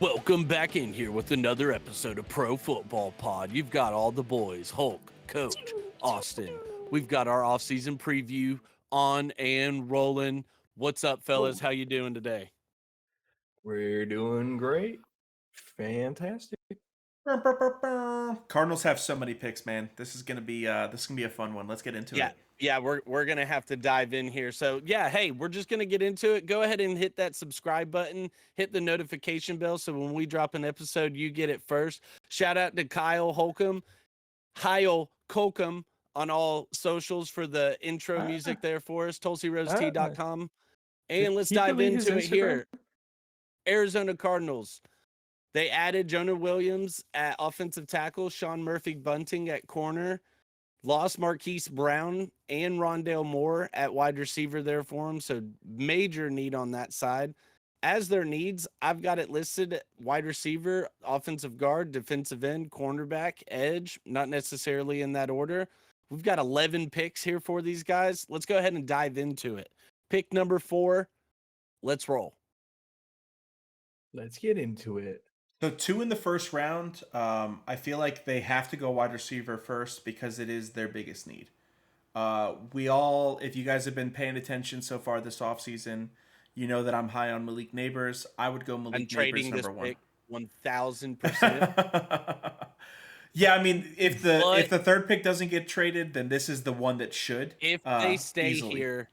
Welcome back in here with another episode of Pro Football Pod. You've got all the boys, Hulk, Coach, Austin. We've got our off-season preview on and rolling. What's up, fellas? How you doing today? We're doing great. Fantastic. Cardinals have so many picks, man. This is gonna be a fun one. Let's get into it. Yeah, we're gonna have to dive in here. So yeah, hey, we're just gonna get into it. Go ahead and hit that subscribe button, hit the notification bell, so when we drop an episode, you get it first. Shout out to Kyle Holcomb on all socials for the intro music there for us, TulsiRoseT.com. And let's dive into it here. Arizona Cardinals. They added Jonah Williams at offensive tackle, Sean Murphy Bunting at corner, lost Marquise Brown and Rondale Moore at wide receiver there for them. So major need on that side. As their needs, I've got it listed wide receiver, offensive guard, defensive end, cornerback, edge, not necessarily in that order. We've got 11 picks here for these guys. Let's go ahead and dive into it. Pick number 4. Let's roll. Let's get into it. So 2 in the first round. I feel like they have to go wide receiver first because it is their biggest need. If you guys have been paying attention so far this offseason, you know that I'm high on Malik Neighbors. I would go Malik Neighbors number 1. Pick 1,000%. Yeah, I mean, if the third pick doesn't get traded, then this is the one that should. If they stay here,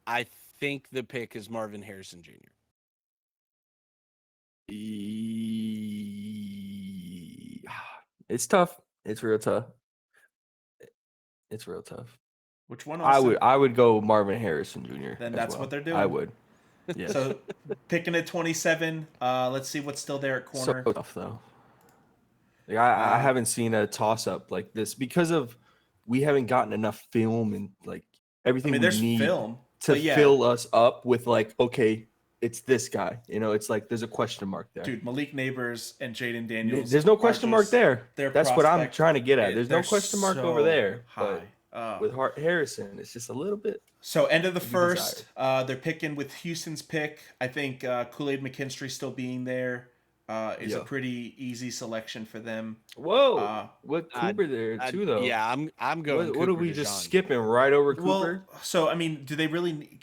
I think the pick is Marvin Harrison Jr. It's tough. It's real tough. Which one? I would go Marvin Harrison Jr. Then that's what they're doing. I would. Yeah. So picking at 27. Let's see what's still there at corner. So tough though. Like, I haven't seen a toss up like this because of we haven't gotten enough film and like everything we need film to fill us up with like, okay, it's this guy. You know, it's like there's a question mark there. Dude, Malik Neighbors and Jaden Daniels. There's no question mark there. That's what I'm trying to get at. There's no question mark over there. High. But with Harrison, it's just a little bit. So end of the first, they're picking with Houston's pick. I think Kool-Aid McKinstry still being there is a pretty easy selection for them. Whoa, with Cooper there too, though. Yeah, I'm going. What are we just skipping right over Cooper? Well, so I mean, do they really?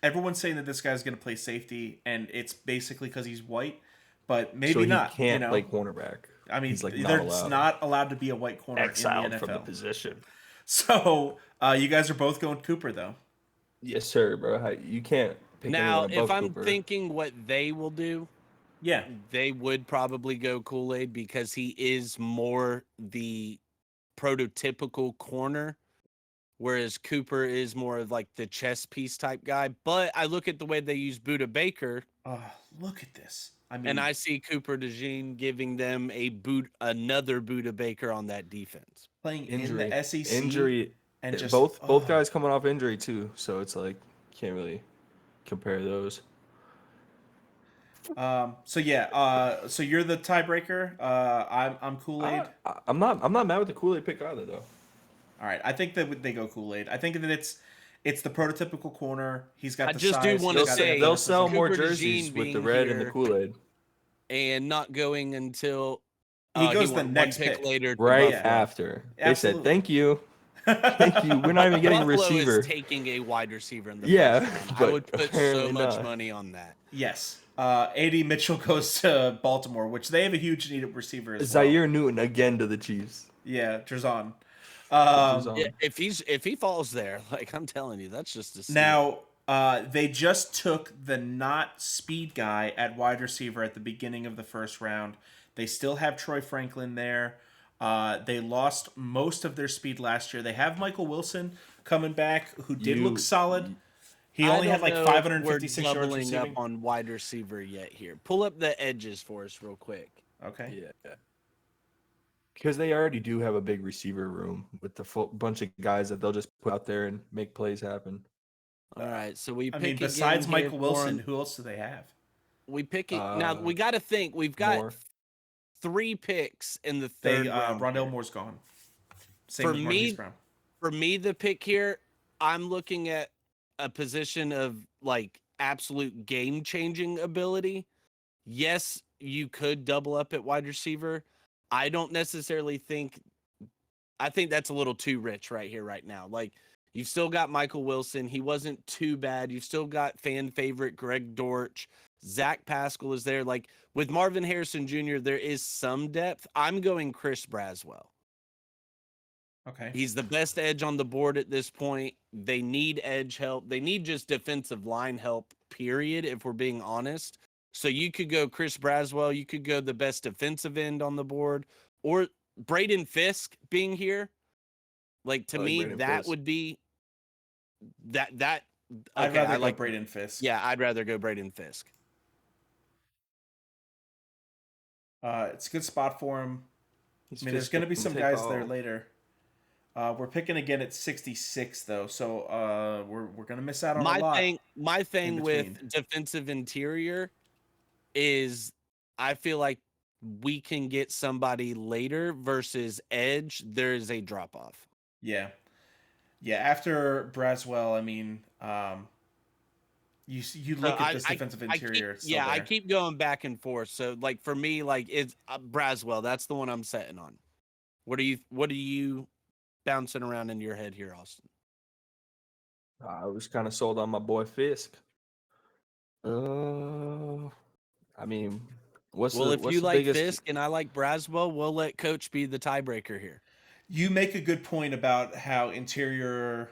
Everyone's saying that this guy's going to play safety, and it's basically because he's white, but maybe so not. He can't play cornerback. I mean, he's like not allowed to be a white corner exiled in the NFL. from the position. So you guys are both going Cooper, though. Yes, sir, bro. You can't pick now. If I'm Cooper. thinking what they will do, they would probably go Kool-Aid because he is more the prototypical corner. Whereas Cooper is more of like the chess piece type guy. But I look at the way they use Budda Baker. Look at this. I mean, and I see Cooper DeJean giving them another Budda Baker on that defense. Playing in the SEC. Injury. And just both guys coming off injury too. So it's like can't really compare those. So you're the tiebreaker. I'm Kool-Aid. I'm not mad with the Kool-Aid pick either though. All right, I think that they go Kool-Aid. I think that it's the prototypical corner. He's got the size. I just do want to say they'll sell more jerseys with the red and the Kool-Aid, and not going until he goes the next pick later, right after. They said thank you. Thank you. We're not even getting a receiver. Is taking a wide receiver in the first I would put so much money on that. Yes. A.D. Mitchell goes to Baltimore, which they have a huge need at receiver as well. Zaire Newton again to the Chiefs. Yeah, Drazon. If he falls there, like I'm telling you, that's just a steal. Now they just took the not speed guy at wide receiver at the beginning of the first round. They still have Troy Franklin there. They lost most of their speed last year. They have Michael Wilson coming back, who did look solid. He only had like 556 yards receiving. Up on wide receiver yet here. Pull up the edges for us real quick. Okay. Yeah. Because they already do have a big receiver room with the full bunch of guys that they'll just put out there and make plays happen. All right, so besides Michael Wilson, who else do they have? We pick it now. We got to think. We've got 3 picks in the third round. Rondale Moore's gone. For me, the pick here, I'm looking at a position of like absolute game-changing ability, yes, you could double up at wide receiver. I don't necessarily think I think that's a little too rich right here, right now. Like, you've still got Michael Wilson. He wasn't too bad. You've still got fan favorite Greg Dortch. Zach Pascal is there. Like, with Marvin Harrison Jr., there is some depth. I'm going Chris Braswell. Okay. He's the best edge on the board at this point. They need edge help. They need just defensive line help, period, if we're being honest. So you could go Chris Braswell. You could go the best defensive end on the board. Or Braden Fisk being here. Like, to me, Braden that Fisk. would be that. Okay, I'd rather go Braden Fisk. Yeah, I'd rather go Braden Fisk. It's a good spot for him. I mean, there's going to be some guys there later. We're picking again at 66 though, so we're going to miss out on a lot. My thing with defensive interior is I feel like we can get somebody later versus edge. There is a drop off. Yeah. After Braswell, I mean, you look at this defensive interior. I keep going back and forth. So, like, for me, like, it's Braswell. That's the one I'm setting on. What are you bouncing around in your head here, Austin? I was kind of sold on my boy Fisk. I mean, if you like Fisk and I like Braswell, we'll let Coach be the tiebreaker here. You make a good point about how interior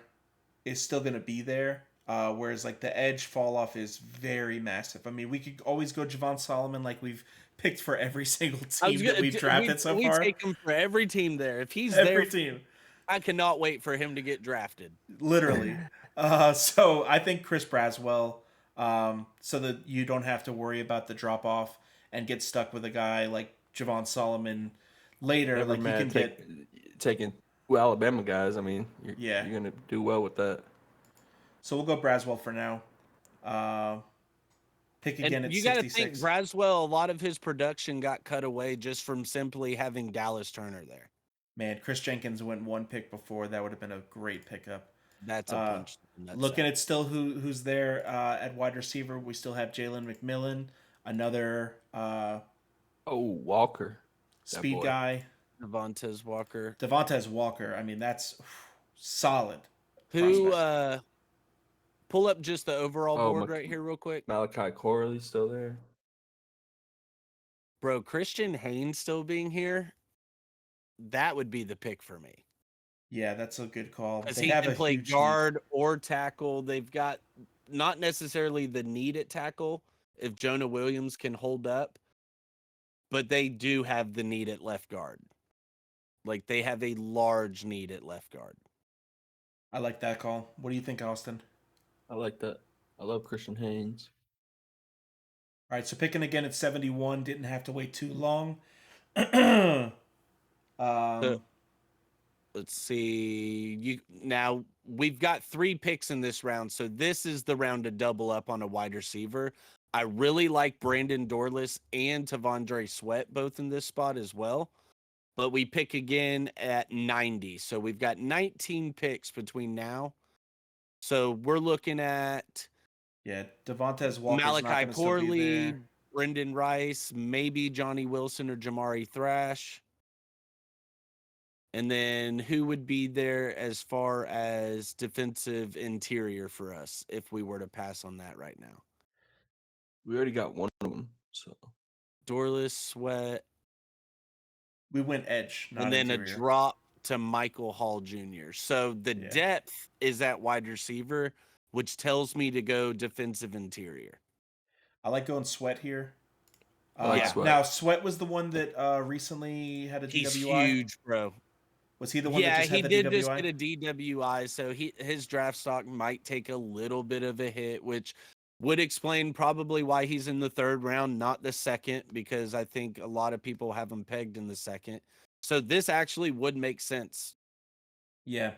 is still going to be there, whereas like the edge fall off is very massive. I mean, we could always go Javon Solomon like we've picked for every single team that we've drafted so far. We take him for every team there. If he's every team. I cannot wait for him to get drafted. Literally. So I think Chris Braswell, so that you don't have to worry about the drop off and get stuck with a guy like Javon Solomon later. Never, like man, you can taking Alabama guys. I mean, you're gonna do well with that. So we'll go Braswell for now. Pick again at 66. You got to think Braswell. A lot of his production got cut away just from simply having Dallas Turner there. Man, Chris Jenkins went one pick before. That would have been a great pickup. That's a punch. Looking at still who's there at wide receiver, we still have Jalen McMillan, another Walker, speed guy, Devontae Walker. I mean, that's solid. Who pull up just the overall board right here real quick. Malachi Corley's still there. Bro, Christian Haynes still being here, that would be the pick for me. Yeah, that's a good call. Because he can play guard or tackle. They've got not necessarily the need at tackle if Jonah Williams can hold up, but they do have the need at left guard. Like, they have a large need at left guard. I like that call. What do you think, Austin? I like that. I love Christian Haynes. All right, so picking again at 71. Didn't have to wait too long. Let's see. Now we've got 3 picks in this round, so this is the round to double up on a wide receiver. I really like Brandon Dorless and Tavondre Sweat both in this spot as well, but we pick again at 90. So we've got 19 picks between now. So we're looking at Devontae Walker's Malachi Corley, Brendan Rice, maybe Johnny Wilson or Jamari Thrash. And then who would be there as far as defensive interior for us if we were to pass on that right now? We already got one of them. So Dorless, Sweat. We went edge, not and then interior. A drop to Michael Hall Jr. So the depth is at wide receiver, which tells me to go defensive interior. I like going Sweat here. Sweat. Now, Sweat was the one that recently had a DWI. He's huge, bro. Was he the one that just had the DWI? Yeah, he did just get a DWI, so his draft stock might take a little bit of a hit, which would explain probably why he's in the 3rd round, not the 2nd, because I think a lot of people have him pegged in the 2nd. So this actually would make sense. Yeah.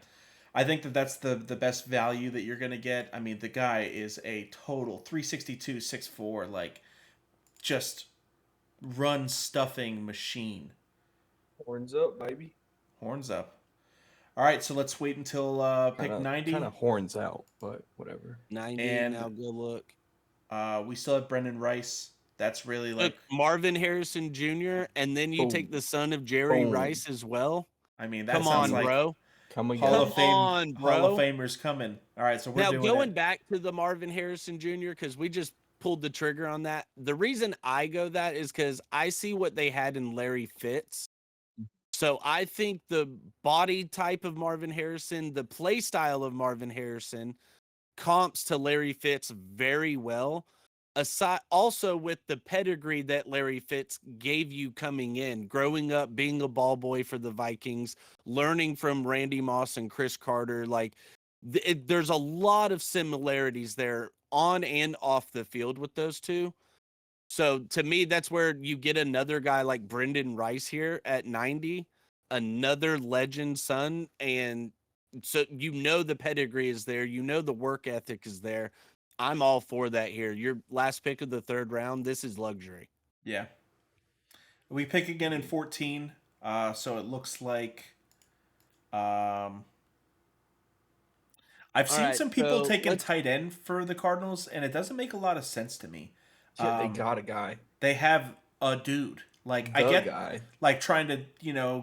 I think that's the best value that you're going to get. I mean, the guy is a total 362, 6'4", like just run stuffing machine. Horns up, baby. Horns up. All right, so let's wait until pick 90. Kind of horns out, but whatever. 90, and now go look. We still have Brendan Rice. That's really Took like, Marvin Harrison Jr. and then you take Boom. the son of Jerry Boom. Rice as well. I mean, that Come sounds on, like bro. Come Hall again. of Come Fame, on, Hall of bro. Famers coming. All right, so we're Now, doing going it. back to the Marvin Harrison Jr., because we just pulled the trigger on that. The reason I go that is because I see what they had in Larry Fitz. So I think the body type of Marvin Harrison, the play style of Marvin Harrison, comps to Larry Fitz very well. Aside also with the pedigree that Larry Fitz gave you coming in, growing up, being a ball boy for the Vikings, learning from Randy Moss and Chris Carter, like there's a lot of similarities there on and off the field with those two. So to me, that's where you get another guy like Brendan Rice here at 90, another legend son. And so the pedigree is there, the work ethic is there. I'm all for that here. Your last pick of the third round, this is luxury. Yeah. We pick again in 14. So it looks like I've All seen right, some people so taking tight end for the Cardinals, and it doesn't make a lot of sense to me. Yeah, they got a guy. They have a dude. Like I The get, guy. like trying to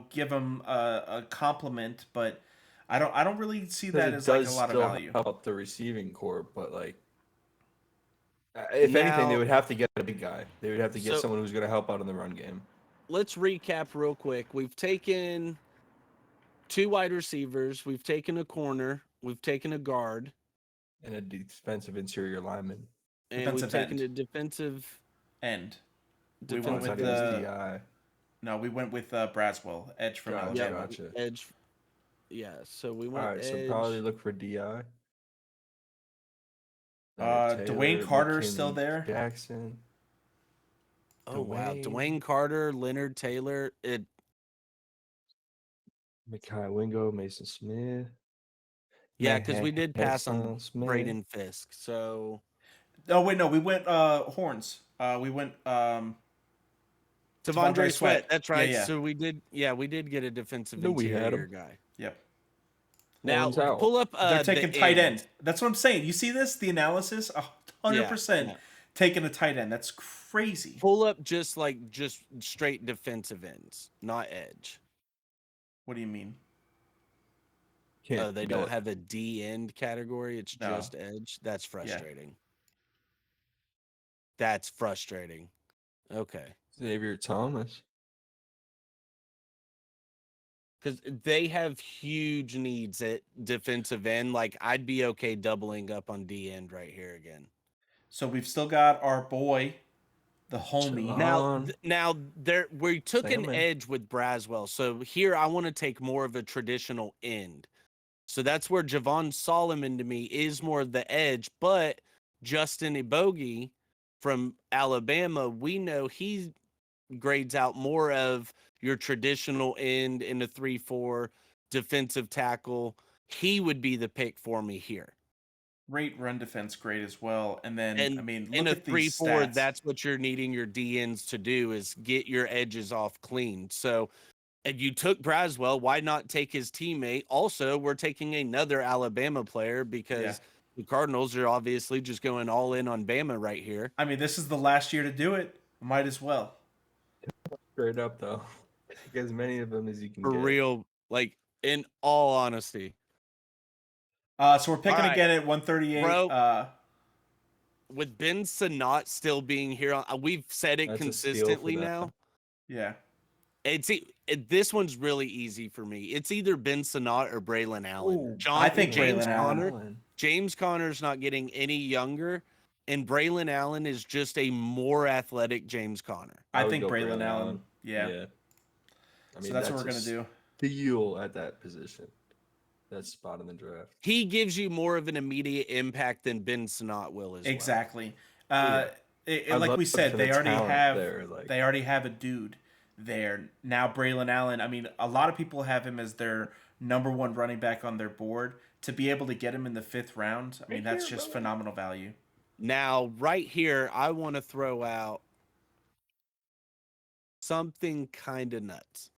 give him a compliment, but I don't really see Because that it as like a does lot of still value. help the receiving core, but like, if anything, they now, would have to get a big guy. They would have to get so someone who's going to help out in the run game. let's recap real quick. We've taken 2 wide receivers, we've taken a corner, we've taken a guard, And a defensive interior lineman. and we've Defensive taken end. a defensive End. We Oh, went it's not with even the DI. no. We went with Braswell, edge from Gotcha, Yep, Alabama. gotcha. edge. Yeah, so we All went right, so edge. probably look for DI. Taylor, Dwayne Carter's still McKinley, there. Jackson. Oh wow, Dwayne. Dwayne Carter, Leonard Taylor. Mekhi Wingo, Mason Smith. Yeah, because we did pass on Smith. Braden Fisk. So Oh wait, no, we went horns. We went Devondre Sweat. That's Yeah, right. yeah. So we did. Yeah, we did get a defensive No, we had interior him. guy. Yep. Now Horns out. pull up. They're taking the tight end. That's what I'm saying. You see this? The analysis, Yeah, 100% yeah. taking a tight end. That's crazy. Pull up just straight defensive ends, not edge. What do you mean? Can't They do don't that. have a D end category. It's No. just edge. That's Yeah. frustrating. That's frustrating. Okay. Xavier Thomas. Because they have huge needs at defensive end. Like, I'd be okay doubling up on D end right here again. So we've still got our boy, the homie. Now there we took Salmon. an edge with Braswell. So here I want to take more of a traditional end. So that's where Javon Solomon to me is more of the edge, but Justin Ibogi from Alabama, we know he grades out more of your traditional end in a 3-4 defensive tackle. He would be the pick for me here. Great run defense, great as well. And then, And I mean, in look a at these 3-4, stats. that's what you're needing your DNs to do is get your edges off clean. So, and you took Braswell, why not take his teammate? Also, we're taking another Alabama player because the Cardinals are obviously just going all in on Bama right here. I mean, this is the last year to do it. Might as well. Straight up, though. Take as many of them as you can For get. real, like, in all honesty. So we're picking right. again at 138. Bro, with Ben Sanat still being here, we've said it consistently now. Yeah. This one's really easy for me. It's either Ben Sanat or Braylon Allen. Ooh, I think James Braylon Conner. Allen. James Conner's not getting any younger, and Braylon Allen is just a more athletic James Conner. I think Braylon Allen. Yeah. I mean, so that's what we're gonna do. Steal at that position. That spot in the draft. He gives you more of an immediate impact than Ben Sanat will as exactly. well. Like we said, they already have a dude there. Now Braylon Allen, I mean, a lot of people have him as their number one running back on their board. To be able to get him in the 5th round, I mean, that's just phenomenal value. Now, right here, I want to throw out something kind of nuts.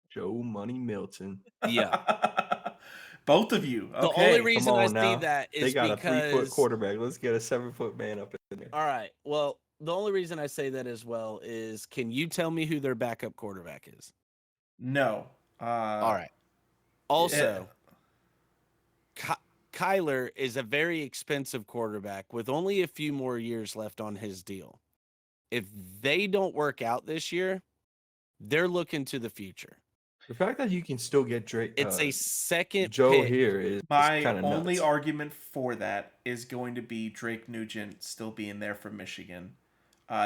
Joe Money Milton. Yeah. Both of you. The only Okay. reason Come I on see now. that They is got a 3-foot because quarterback. Let's get a 7-foot man up in there. all right. Well, the only reason I say that as well is, can you tell me who their backup quarterback is? No. All right. Eh, Also, Kyler is a very expensive quarterback with only a few more years left on his deal. If they don't work out this year, they're looking to the future. The fact that you can still get Drake, It's a second Joe pick. here is my kind of only nuts. argument for that is going to be Drake Nugent still being there for Michigan.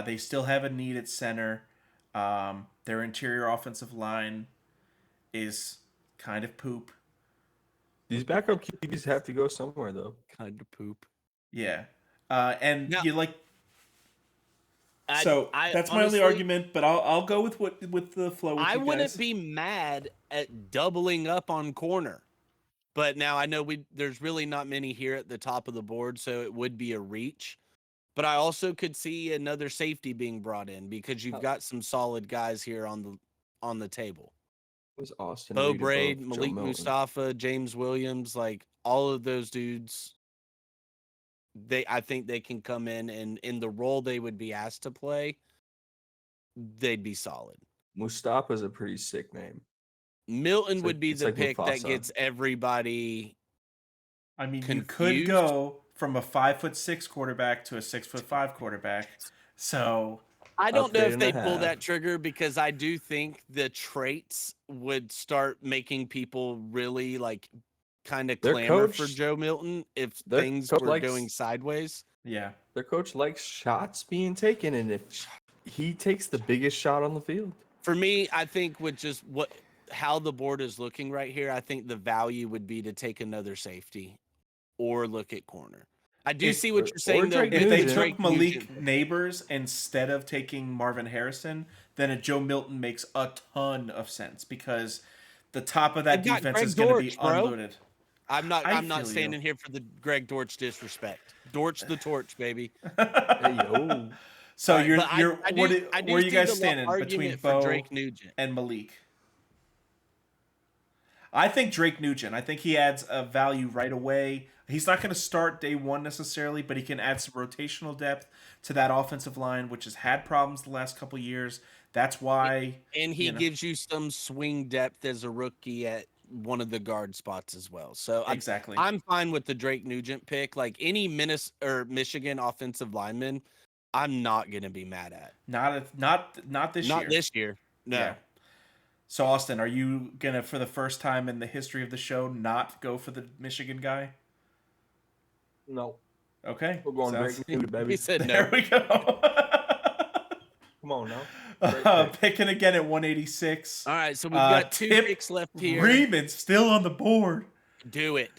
They still have a need at center. Their interior offensive line is kind of poop. These backup QBs have to go somewhere, though. Kind of poop. Yeah. And Now, you like. I That's my honestly, only argument, but I'll go with the flow with I you wouldn't guys. be mad at doubling up on corner. But now I know there's really not many here at the top of the board, so it would be a reach. But I also could see another safety being brought in because you've got some solid guys here on the table. Was Austin Bo Reed Braid, above Joe Malik Milton? Mustafa, James Williams, like all of those dudes, I think they can come in and in the role they would be asked to play, they'd be solid. Mustafa's a pretty sick name. Milton would be it's the like pick that Mufasa. gets everybody. I mean, confused. you could go from a 5'6" quarterback to a 6'5" quarterback. So I don't know Upgrade if they and a pull half. that trigger because I do think the traits would start making people really like kind of Their clamor for coach- Joe Milton if their things coach were likes- going sideways. yeah, Their coach likes shots being taken, and if he takes the biggest shot on the field, For me, I think with just how the board is looking right here, I think the value would be to take another safety or look at corner. I do see what you're saying though. Drake if they Nugent. took Malik Neighbors instead of taking Marvin Harrison, then a Joe Milton makes a ton of sense because the top of that They've got defense Greg is going to be Dortch, bro. unloaded. I'm not feel standing you. here for the Greg Dortch disrespect. Dortch the torch, baby. hey yo, So All right, but you're I where do are you see guys the standing between argument for Bo Drake Nugent. and Malik? I think Drake Nugent. I think he adds a value right away. He's not going to start day one necessarily, but he can add some rotational depth to that offensive line, which has had problems the last couple of years. That's why. And he gives you some swing depth as a rookie at one of the guard spots as well. So exactly. I'm fine with the Drake Nugent pick. Like any Michigan offensive lineman, I'm not going to be mad at. Not this year. Not this year. No. Yeah. So Austin, are you gonna, for the first time in the history of the show, not go for the Michigan guy? no, Okay. we're going Drake Nugent, baby. He said There no. we go. Come on now. Picking again at 186. All right, so we've got two Tip picks left here. Reedman's still on the board. Do it.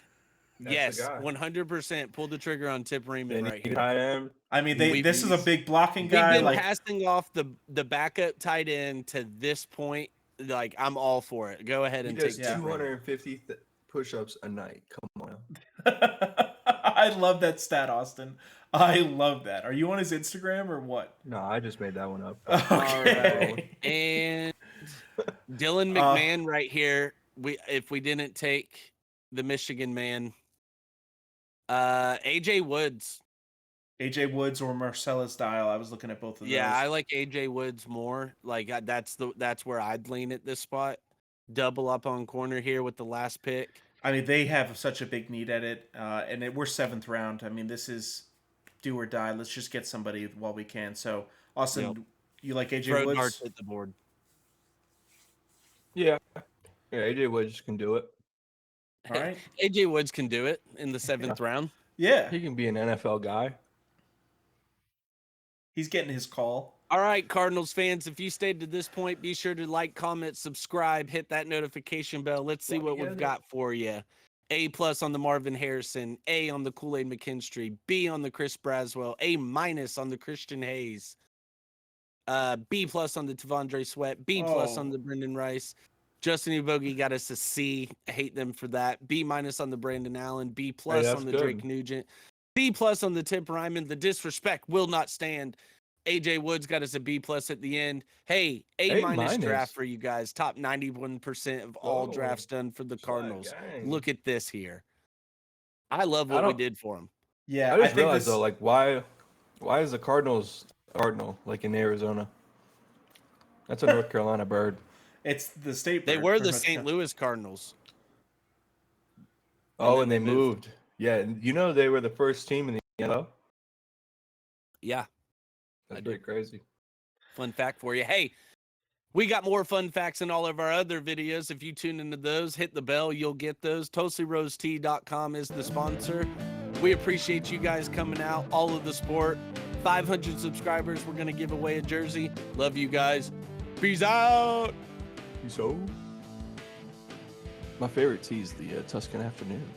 That's the Yes, guy. 100%. Pull the trigger on Tip Reedman right here. I am. I mean, this is a big blocking We've guy. been Like, passing off the backup tight end to this point. Like, I'm all for it. Go ahead He and does take 250 push-ups a night. Come on. I love that stat, Austin. I love that. Are you on his Instagram or what? No, I just made that one up. Okay. And Dylan McMahon right here. If we didn't take the Michigan man, AJ Woods. AJ Woods or Marcellus Dial. I was looking at both of those. Yeah, I like AJ Woods more. Like that's where I'd lean at this spot. Double up on corner here with the last pick. I mean, they have such a big need at it, and we're 7th round. I mean, this is do or die. Let's just get somebody while we can. So, Austin, you like AJ Throw Woods? darts at the board. Yeah, AJ Woods can do it. All right. AJ Woods can do it in the 7th round. Yeah, He can be an NFL guy. he's getting his call. All right, Cardinals fans, if you stayed to this point, be sure to like, comment, subscribe, hit that notification bell. Let's see what we've got for you. A+ on the Marvin Harrison, A on the Kool-Aid McKinstry, B on the Chris Braswell, A- on the Christian Hayes, B+ on the Tavondre Sweat, B+ on the Brendan Rice. Justin Ubogi got us a C. I hate them for that. B- on the Brandon Allen, B+ on the Drake Nugent, B+ on the Tip Ryman. The disrespect will not stand. AJ Woods got us a B+ at the end. Hey, A- draft for you guys. Top 91% of all drafts done for the Cardinals. Look at this here. I love what we did for them. Yeah, I just realized though, like why is the Cardinals Cardinal like in Arizona? That's a North Carolina bird. It's the state bird. They were the St. Louis Cardinals. Oh, and they moved. Yeah, and you know they were the first team in the NFL. Yeah. That's pretty crazy. Fun fact for you. Hey, we got more fun facts in all of our other videos. If you tune into those, hit the bell, you'll get those. TulsiRoseTea.com is the sponsor. We appreciate you guys coming out, all of the support. 500 subscribers, we're going to give away a jersey. Love you guys. Peace out. Peace out. My favorite tea is the Tuscan afternoon.